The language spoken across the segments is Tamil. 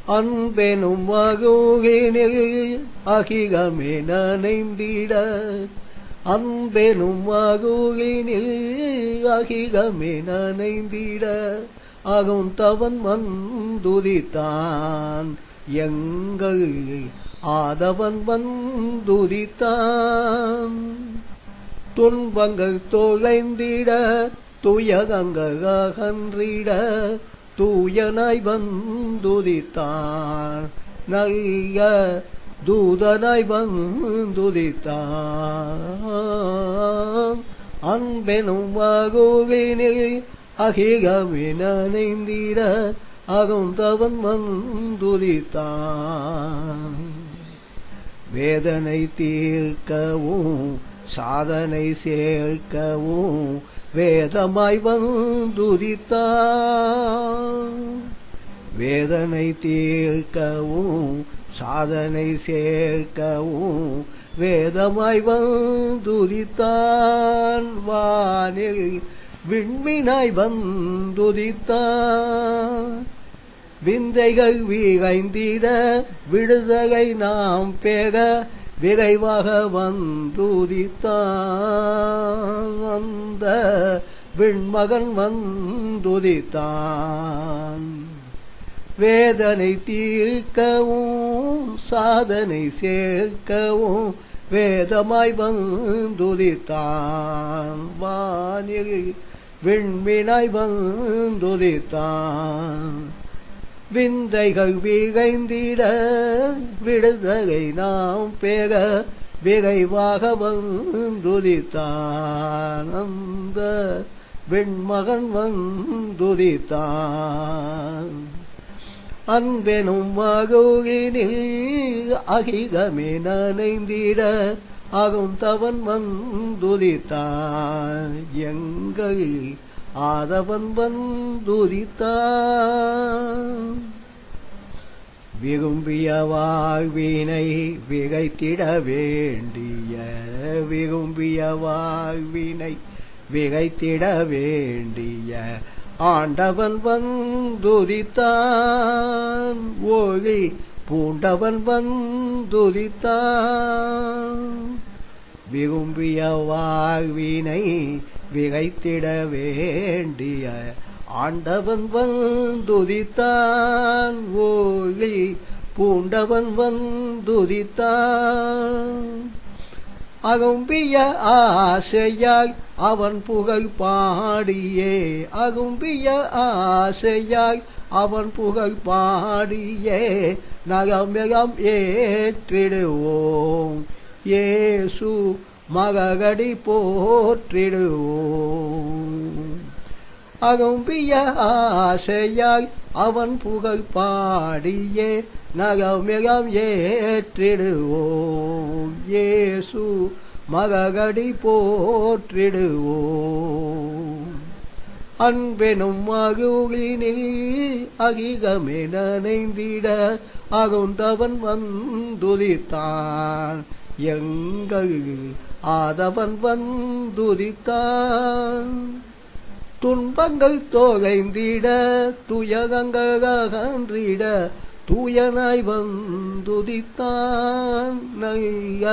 அன்பெனும் வகுகினில் அகிகமே நனைந்திட அன்பெனும் வகுகினில் அகிகமே நனைந்திட அகும் தவன் வந்துதித்தான் எங்கள் ஆதவன் வந்துதித்தான் துன்பங்கள் தொலைந்திட துயகங்கள் அகன்றிட தூயனாய் வந்துதித்தான் நல்ல தூதனாய் வந்துதித்தான் அன்பெனும் வகுகினில் அகிகமே நனைந்திட அகும் தவன் வந்துதித்தான் வேதனை தீர்க்கவும் சாதனை சேர்க்கவும் வேதமாய் வந்துதித்தான் வேதனை தீர்க்கவும் சாதனை சேர்க்கவும் வேதமாய் வந்துதித்தான் வானில் விண்மீனாய் வந்துதித்தான் விந்தைகள் விரைந்திட விடுதலை நாம் பெற விரைவாக வந்துதித்தான் அந்த விண்மகன் வந்துதித்தான் வேதனை தீர்க்கவும் சாதனை சேர்க்கவும் வேதமாய் வந்துதித்தான் வானில் விண்மீனாய் வந்துதித்தான் விந்தைகள் விரைந்திட விடுதலை நாம் பெற விரைவாக வந்துதித்தான் அந்த விண்மகன் வந்துதித்தான் அன்பெனும் வகுகினில் அகிகமே நனைந்திட அகும் தவன் வந்துதித்தான் எங்கள் ஆதவன் வந்துதித்தான் விரும்பிய வாழ்வினை விரைத்திட வேண்டிய விரும்பிய வாழ்வினை விரைத்திட வேண்டிய ஆண்டவன் வந்துதித்தான் ஒளி பூண்டவன் வந்துதித்தான் விரும்பிய வாழ்வினை விரைத்திட வேண்டிய ஆண்டவன் வந்துதித்தான் ஒளி பூண்டவன் வந்துதித்தான் அகும்பிய ஆசையாய் அவன் புகழ் பாடியே அகும்பிய ஆசையாய் அவன் புகழ் பாடியே நகமெகம் ஏற்றிடுவோம் இயேசு மகடி போற்றிடுவோம் அகும்பிய ஆசையாய் அவன் புகழ் பாடியே நகமெகம் ஏற்றிடுவோம் இயேசு மகடி போற்றிடுவோம் அன்பெனும் மகுகினில் அகிகமே நனைந்திட அகுந்தவன் வந்துதித்தான் எங்கள் ஆதவன் வந்துதித்தான் துன்பங்கள் தொலைந்திட துயகங்கள் அகன்றிட தூயனாய் வந்துதித்தான் நல்ல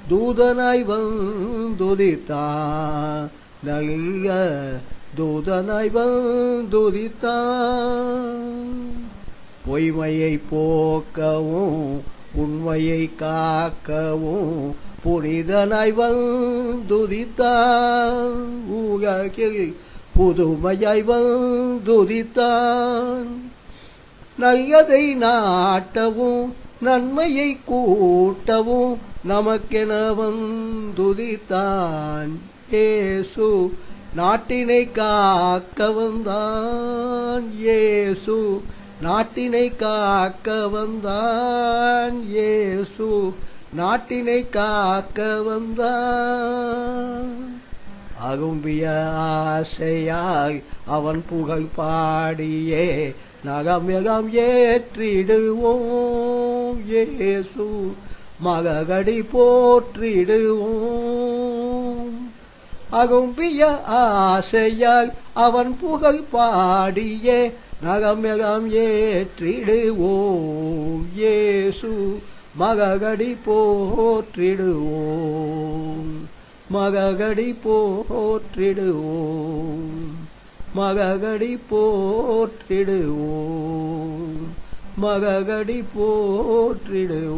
தூதனாய் வந்துதித்தான் நல்ல தூதனாய் வந்துதித்தான் பொய்மையை போக்கவும் உண்மையை காக்கவும் புனிதனாய் வந்துதித்தான் உலகில் புதுமையாய் வந்துதித்தான் நல்லதை நாட்டவும் நன்மையை கூட்டவும் நமக்கென வந்துதித்தான் இயேசு நாட்டினை காக்க வந்தான் இயேசு நாட்டினை காக்க வந்தான் இயேசு நாட்டினை காக்க வந்தான் அகும்பிய ஆசையாய் அவன் புகழ் பாடியே நகமெகம் ஏற்றிடுவோம் இயேசு மகடி போற்றிடுவோம் அகும்பிய ஆசையாய் அவன் புகழ் பாடியே நகமெல்லாம் ஏற்றிடுவோம் இயேசு மககடி போற்றிடுவோம் மககடி போற்றிடுவோம் மககடி போற்றிடுவோம் மககடி போற்றிடுவோம்